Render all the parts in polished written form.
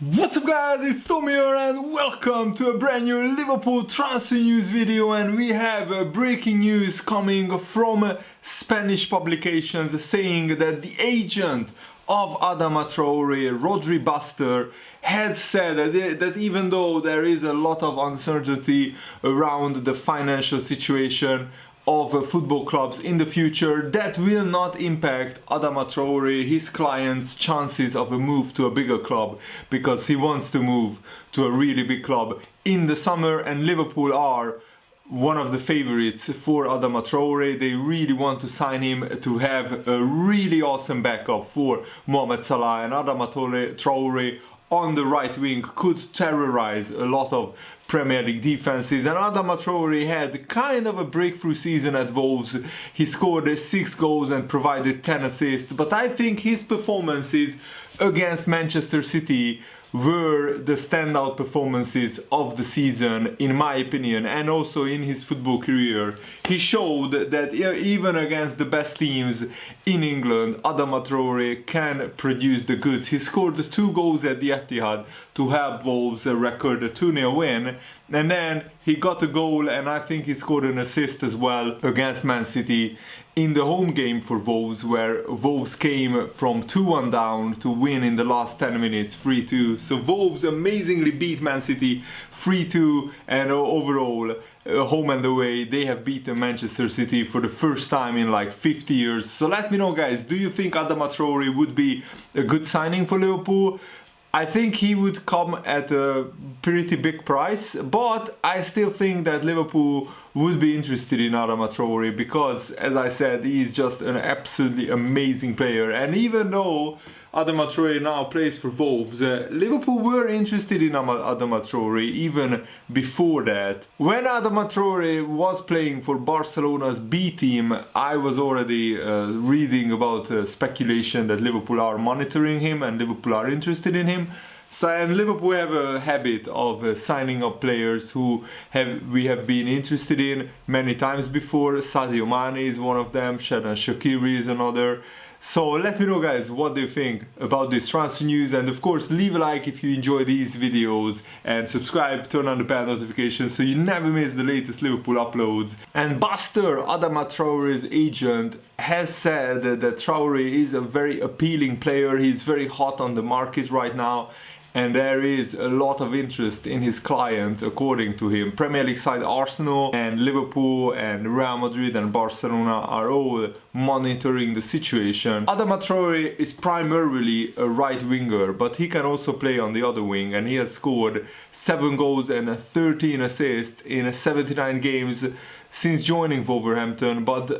What's up guys, it's Tom here and welcome to a brand new Liverpool transfer news video, and we have breaking news coming from Spanish publications saying that the agent of Adama Traore, Rodri Buster, has said that even though there is a lot of uncertainty around the financial situation of football clubs in the future, that will not impact Adama Traore, his client's chances of a move to a bigger club, because he wants to move to a really big club in the summer, and Liverpool are one of the favorites for Adama Traore. They really want to sign him to have a really awesome backup for Mohamed Salah, and Adama Traore on the right wing could terrorize a lot of Premier League defenses. And Adama Traore had kind of a breakthrough season at Wolves. He scored 6 goals and provided 10 assists, but I think his performances against Manchester City were the standout performances of the season, in my opinion, and also in his football career. He showed that even against the best teams in England, Adama Traore can produce the goods. He scored 2 goals at the Etihad to help Wolves record a 2-0 win, and then he got a goal, and I think he scored an assist as well against Man City in the home game for Wolves, where Wolves came from 2-1 down to win in the last 10 minutes 3-2. So Wolves amazingly beat Man City 3-2, and overall, home and away, they have beaten Manchester City for the first time in like 50 years. So let me know guys, do you think Adama Traore would be a good signing for Liverpool? I think he would come at a pretty big price, but I still think that Liverpool would be interested in Adama Traore because, as I said, he is just an absolutely amazing player. And even though Adama Traore now plays for Wolves, Liverpool were interested in Adama Traore even before that. When Adama Traore was playing for Barcelona's B team, I was already reading about speculation that Liverpool are monitoring him and Liverpool are interested in him. So, and Liverpool have a habit of signing up players who we have been interested in many times before. Sadio Mane is one of them, Xherdan Shaqiri is another. So let me know guys, what do you think about this transfer news, and of course leave a like if you enjoy these videos and subscribe, turn on the bell notifications so you never miss the latest Liverpool uploads. And Buster, Adama Traore's agent, has said that Traore is a very appealing player. He's very hot on the market right now, and there is a lot of interest in his client, according to him. Premier League side Arsenal and Liverpool and Real Madrid and Barcelona are all monitoring the situation. Adama Traore is primarily a right winger, but he can also play on the other wing, and he has scored 7 goals and 13 assists in 79 games since joining Wolverhampton, but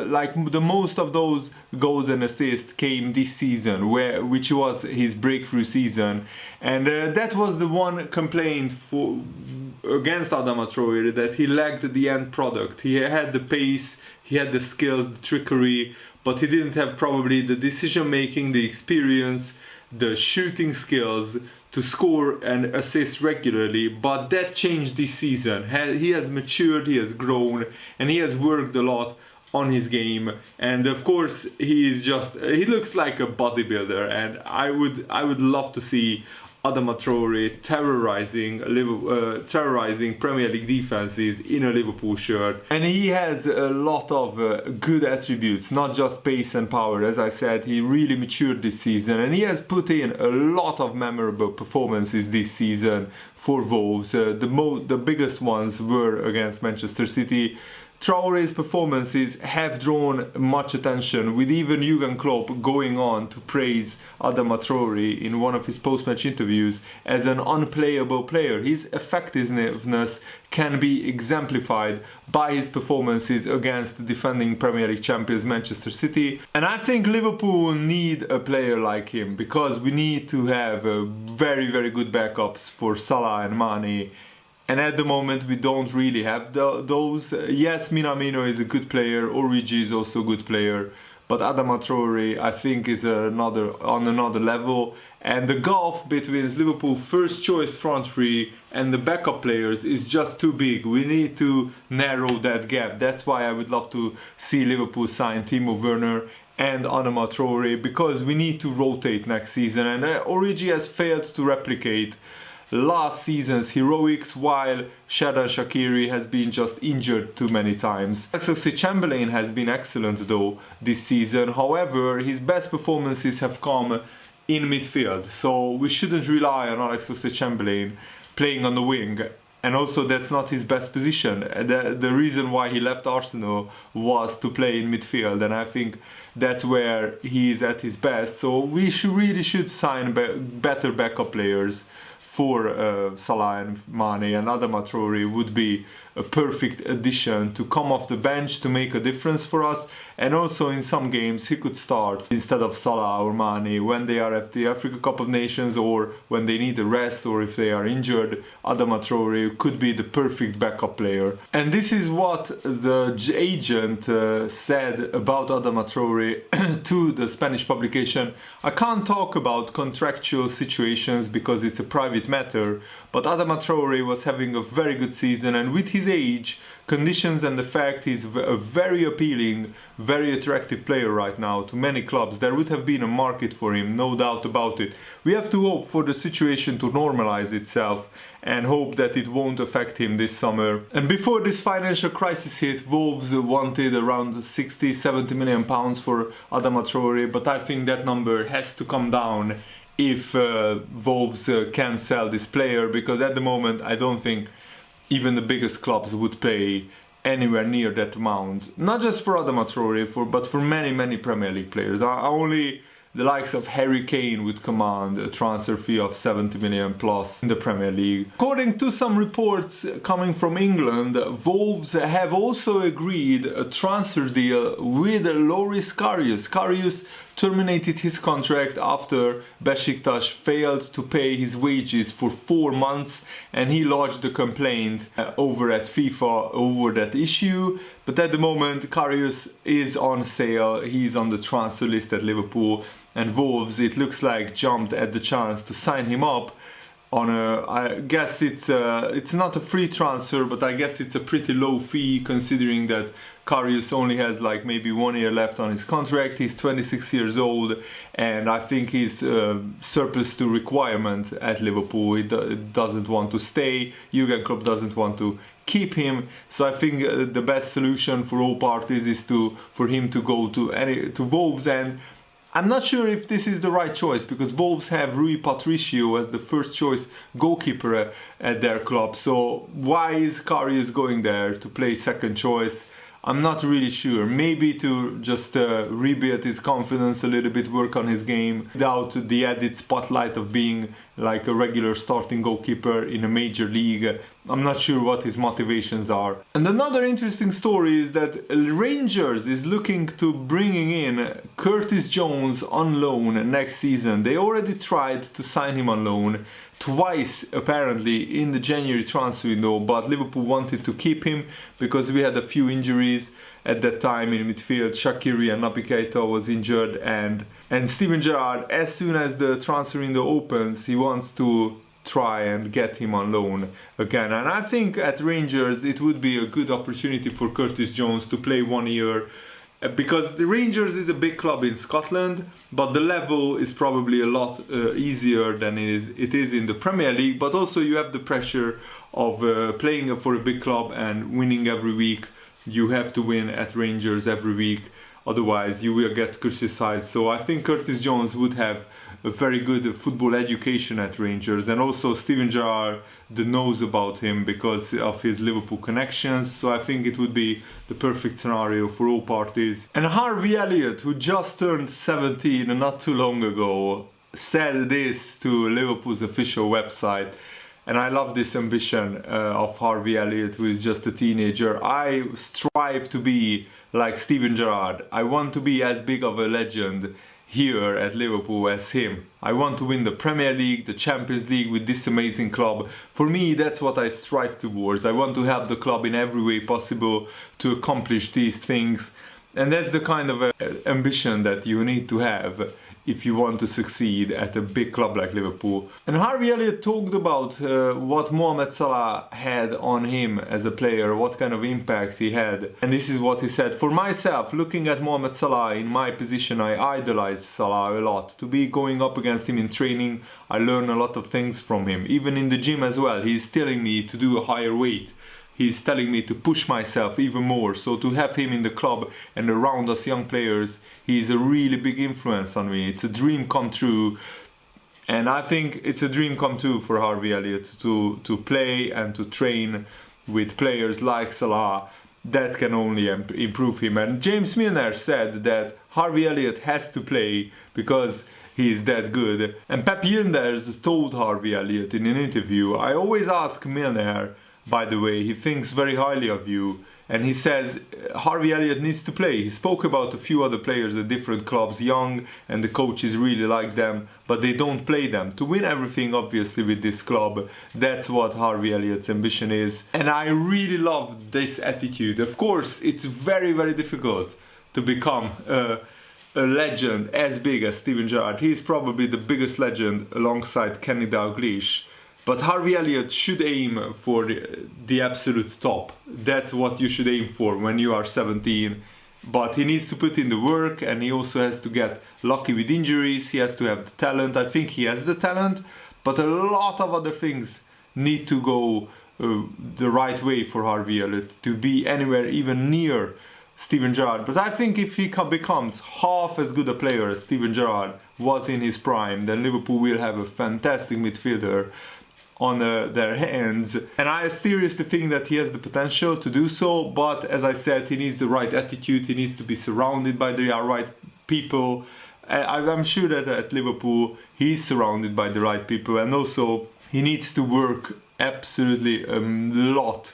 like the most of those goals and assists came this season, which was his breakthrough season, and that was the one complaint against Adama Traore, that he lacked the end product. He had the pace, he had the skills, the trickery, but he didn't have probably the decision making, the experience, the shooting skills to score and assist regularly. But that changed this season. He has matured, he has grown, and he has worked a lot on his game. And of course, he looks like a bodybuilder, and I would love to see Adama Traore terrorizing Premier League defenses in a Liverpool shirt. And he has a lot of good attributes, not just pace and power. As I said, he really matured this season, and he has put in a lot of memorable performances this season for Wolves. The biggest ones were against Manchester City. Traore's performances have drawn much attention, with even Jurgen Klopp going on to praise Adama Traore in one of his post-match interviews as an unplayable player. His effectiveness can be exemplified by his performances against the defending Premier League champions Manchester City. And I think Liverpool need a player like him, because we need to have very, very good backups for Salah and Mane. And at the moment we don't really have those. Yes, Minamino is a good player, Origi is also a good player, but Adama Traore I think is on another level. And the gulf between Liverpool's first choice front three and the backup players is just too big. We need to narrow that gap. That's why I would love to see Liverpool sign Timo Werner and Adama Traore, because we need to rotate next season, and Origi has failed to replicate last season's heroics, while Xherdan Shaqiri has been just injured too many times. Oxlade-Chamberlain has been excellent though this season, however his best performances have come in midfield, so we shouldn't rely on Oxlade-Chamberlain playing on the wing. And also that's not his best position. The reason why he left Arsenal was to play in midfield, and I think that's where he is at his best. So we really should sign better backup players for Salah and Mane, and Adama Traore would be a perfect addition to come off the bench to make a difference for us. And also in some games he could start instead of Salah or Mane when they are at the Africa Cup of Nations, or when they need a rest, or if they are injured. Adama Traore could be the perfect backup player. And this is what the agent said about Adama Traore to the Spanish publication. I can't talk about contractual situations because it's a private matter, but Adama Traore was having a very good season, and with his age, conditions, and the fact he's a very appealing, very attractive player right now to many clubs, there would have been a market for him, no doubt about it. We have to hope for the situation to normalize itself and hope that it won't affect him this summer. And before this financial crisis hit, Wolves wanted around 60-70 million pounds for Adama Traore, but I think that number has to come down if Wolves can sell this player, because at the moment I don't think even the biggest clubs would pay anywhere near that amount. Not just for Adama Traore, but for many Premier League players. Only the likes of Harry Kane would command a transfer fee of 70 million plus in the Premier League. According to some reports coming from England, Wolves have also agreed a transfer deal with Loris Karius. Karius terminated his contract after Besiktas failed to pay his wages for 4 months, and he lodged a complaint over at FIFA over that issue. But at the moment Karius is on sale, he's on the transfer list at Liverpool, and Wolves, it looks like, jumped at the chance to sign him up on I guess it's not a free transfer, but I guess it's a pretty low fee considering that Karius only has like maybe 1 year left on his contract. He's 26 years old, and I think he's surplus to requirement at Liverpool. He doesn't want to stay. Jurgen Klopp doesn't want to keep him, so I think the best solution for all parties is for him to go to Wolves. And I'm not sure if this is the right choice, because Wolves have Rui Patricio as the first choice goalkeeper at their club. So why is Karius going there to play second choice? I'm not really sure. Maybe to just rebuild his confidence a little bit, work on his game without the added spotlight of being like a regular starting goalkeeper in a major league. I'm not sure what his motivations are. And another interesting story is that Rangers is looking to bringing in Curtis Jones on loan next season. They already tried to sign him on loan twice apparently in the January transfer window, but Liverpool wanted to keep him because we had a few injuries at that time in midfield. Shaqiri and Naby Keita was injured, and Steven Gerrard, as soon as the transfer window opens, he wants to try and get him on loan again. And I think at Rangers it would be a good opportunity for Curtis Jones to play 1 year, because the Rangers is a big club in Scotland, but the level is probably a lot easier than it is in the Premier League. But also you have the pressure of playing for a big club and winning every week. You have to win at Rangers every week, otherwise you will get criticized. So I think Curtis Jones would have a very good football education at Rangers, and also Steven Gerrard knows about him because of his Liverpool connections, so I think it would be the perfect scenario for all parties. And Harvey Elliott, who just turned 17 not too long ago, said this to Liverpool's official website, and I love this ambition of Harvey Elliott, who is just a teenager. I strive to be like Steven Gerrard. I want to be as big of a legend here at Liverpool as him. I want to win the Premier League, the Champions League with this amazing club. For me, that's what I strive towards. I want to help the club in every way possible to accomplish these things. And that's the kind of ambition that you need to have if you want to succeed at a big club like Liverpool. And Harvey Elliott talked about what Mohamed Salah had on him as a player, what kind of impact he had. And this is what he said: "For myself, looking at Mohamed Salah in my position, I idolize Salah a lot. To be going up against him in training, I learn a lot of things from him. Even in the gym as well, he's telling me to do a higher weight. He's telling me to push myself even more. So to have him in the club and around us young players, he's a really big influence on me. It's a dream come true." And I think it's a dream come true for Harvey Elliott to play and to train with players like Salah. That can only improve him. And James Milner said that Harvey Elliott has to play because he's that good. And Pep Yildiz told Harvey Elliott in an interview, "I always ask Milner, by the way, he thinks very highly of you." And he says Harvey Elliott needs to play. He spoke about a few other players at different clubs, young, and the coaches really like them, but they don't play them. To win everything, obviously, with this club, that's what Harvey Elliott's ambition is. And I really love this attitude. Of course, it's very, very difficult to become a legend as big as Steven Gerrard. He's probably the biggest legend alongside Kenny Dalglish. But Harvey Elliott should aim for the absolute top. That's what you should aim for when you are 17. But he needs to put in the work, and he also has to get lucky with injuries. He has to have the talent. I think he has the talent, but a lot of other things need to go the right way for Harvey Elliott to be anywhere even near Steven Gerrard. But I think if he becomes half as good a player as Steven Gerrard was in his prime, then Liverpool will have a fantastic midfielder on their hands. And I seriously think that he has the potential to do so, but as I said, he needs the right attitude, he needs to be surrounded by the right people. I'm sure that at Liverpool he's surrounded by the right people, and also he needs to work absolutely a lot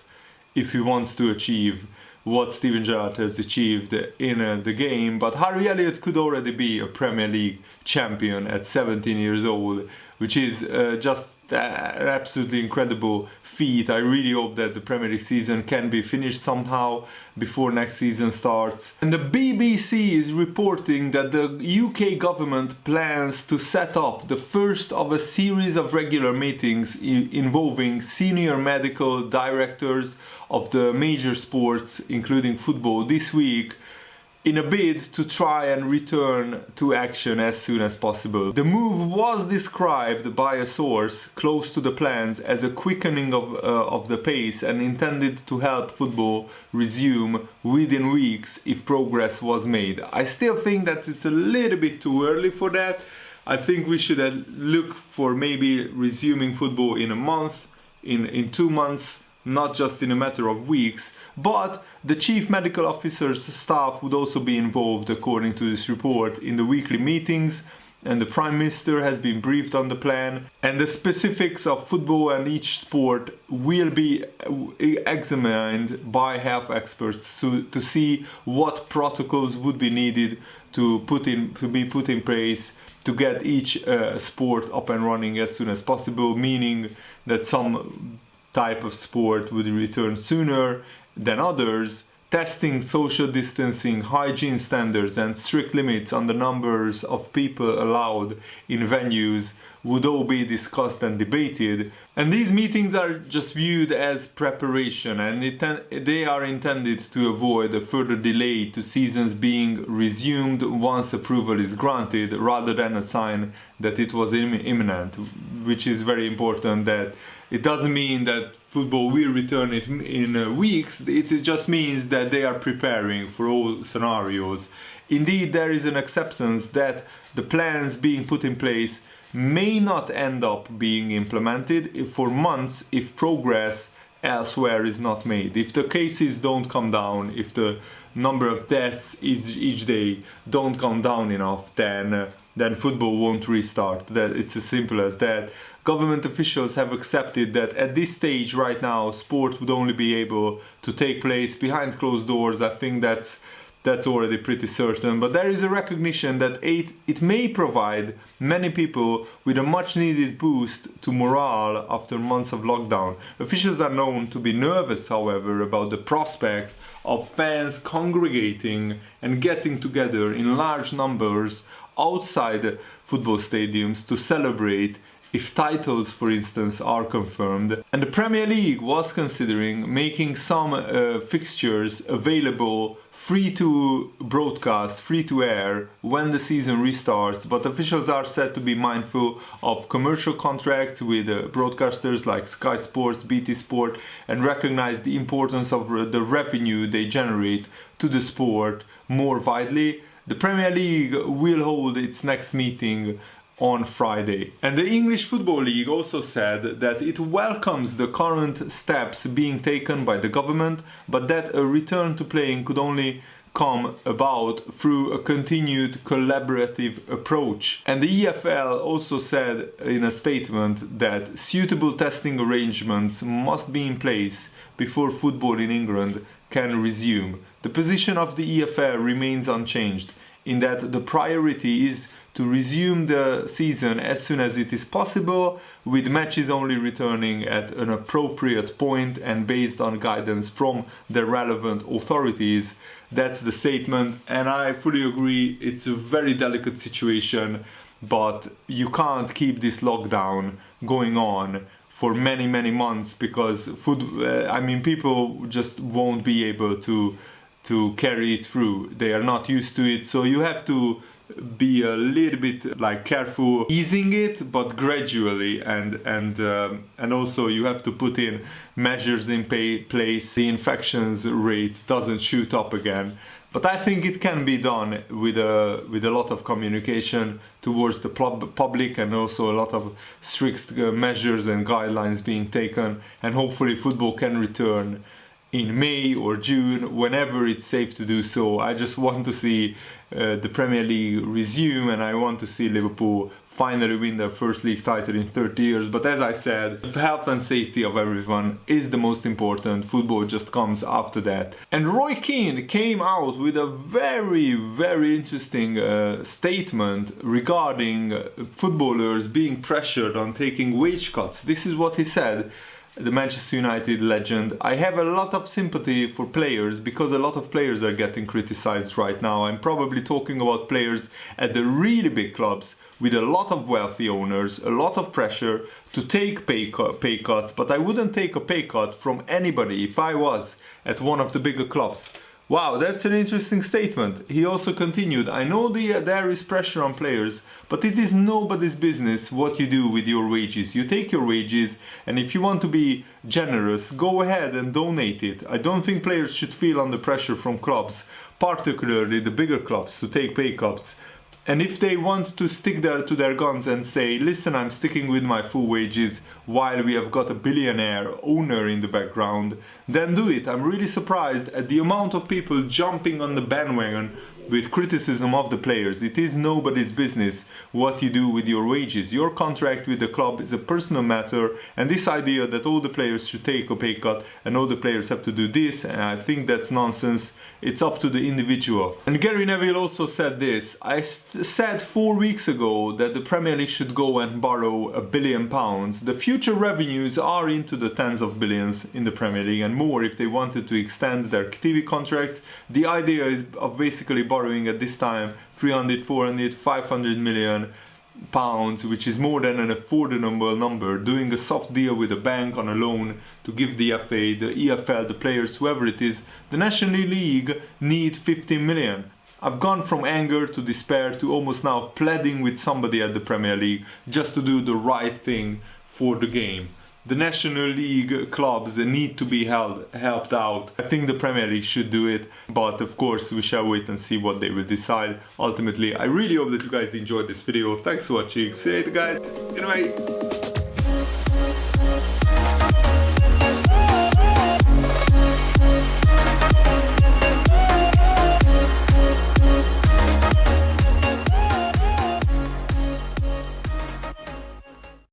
if he wants to achieve what Steven Gerrard has achieved in the game. But Harvey Elliott could already be a Premier League champion at 17 years old, which is just an absolutely incredible feat. I really hope that the Premier League season can be finished somehow before next season starts. And the BBC is reporting that the UK government plans to set up the first of a series of regular meetings involving senior medical directors of the major sports, including football, this week, in a bid to try and return to action as soon as possible. The move was described by a source close to the plans as a quickening of the pace and intended to help football resume within weeks if progress was made. I still think that it's a little bit too early for that. I think we should look for maybe resuming football in a month, in 2 months, not just in a matter of weeks. But the chief medical officer's staff would also be involved, according to this report, in the weekly meetings, and the Prime Minister has been briefed on the plan, and the specifics of football and each sport will be examined by health experts to see what protocols would be needed to be put in place to get each sport up and running as soon as possible, meaning that some type of sport would return sooner than others. Testing, social distancing, hygiene standards and strict limits on the numbers of people allowed in venues would all be discussed and debated. And these meetings are just viewed as preparation, and they are intended to avoid a further delay to seasons being resumed once approval is granted, rather than a sign that it was imminent, which is very important. That it doesn't mean that football will return in weeks, it just means that they are preparing for all scenarios. Indeed, there is an acceptance that the plans being put in place may not end up being implemented for months if progress elsewhere is not made. If the cases don't come down, if the number of deaths each day don't come down enough, then football won't restart. That it's as simple as that. Government officials have accepted that at this stage right now, sport would only be able to take place behind closed doors. I think that's already pretty certain. But there is a recognition that it may provide many people with a much needed boost to morale after months of lockdown. Officials are known to be nervous, however, about the prospect of fans congregating and getting together in large numbers outside football stadiums to celebrate if titles, for instance, are confirmed. And the Premier League was considering making some fixtures available free to broadcast, free to air when the season restarts, but officials are said to be mindful of commercial contracts with broadcasters like Sky Sports, BT Sport, and recognize the importance of the revenue they generate to the sport more widely. The Premier League will hold its next meeting on Friday. And the English Football League also said that it welcomes the current steps being taken by the government, but that a return to playing could only come about through a continued collaborative approach. And the EFL also said in a statement that suitable testing arrangements must be in place before football in England can resume. The position of the EFL remains unchanged, in that the priority is to resume the season as soon as it is possible, with matches only returning at an appropriate point and based on guidance from the relevant authorities. That's the statement, and I fully agree. It's a very delicate situation, but you can't keep this lockdown going on for many months, because people just won't be able to carry it through. They are not used to it, so you have to be a little bit careful easing it, but gradually, and also you have to put in measures in place. The infections rate doesn't shoot up again, but I think it can be done with a lot of communication towards the public, and also a lot of strict measures and guidelines being taken, and hopefully football can return in May or June, whenever it's safe to do so. I just want to see the Premier League resume, and I want to see Liverpool finally win their first league title in 30 years. But as I said, the health and safety of everyone is the most important. Football just comes after that. And Roy Keane came out with a very interesting statement regarding footballers being pressured on taking wage cuts. This is what he said. The Manchester United legend: I have a lot of sympathy for players, because a lot of players are getting criticized right now. I'm probably talking about players at the really big clubs with a lot of wealthy owners, a lot of pressure to take pay cuts, but I wouldn't take a pay cut from anybody if I was at one of the bigger clubs. Wow, that's an interesting statement. He also continued: I know there is pressure on players, but it is nobody's business what you do with your wages. You take your wages, and if you want to be generous, go ahead and donate it. I don't think players should feel under pressure from clubs, particularly the bigger clubs, to take pay cuts. And if they want to stick to their guns and say, listen, I'm sticking with my full wages while we have got a billionaire owner in the background, then do it. I'm really surprised at the amount of people jumping on the bandwagon with criticism of the players. It is nobody's business what you do with your wages. Your contract with the club is a personal matter, and this idea that all the players should take a pay cut and all the players have to do this, and I think that's nonsense. It's up to the individual. And Gary Neville also said this: I said 4 weeks ago that the Premier League should go and borrow £1 billion. The future revenues are into the tens of billions in the Premier League, and more if they wanted to extend their TV contracts. The idea is of basically borrowing at this time 300, 400, 500 million pounds, which is more than an affordable number, doing a soft deal with a bank on a loan to give the FA, the EFL, the players, whoever it is. The National League need 15 million. I've gone from anger to despair to almost now pleading with somebody at the Premier League just to do the right thing for the game. The National League clubs need to be helped out. I think the Premier League should do it, but of course we shall wait and see what they will decide. Ultimately, I really hope that you guys enjoyed this video. Thanks for watching. See you later, guys. Goodbye.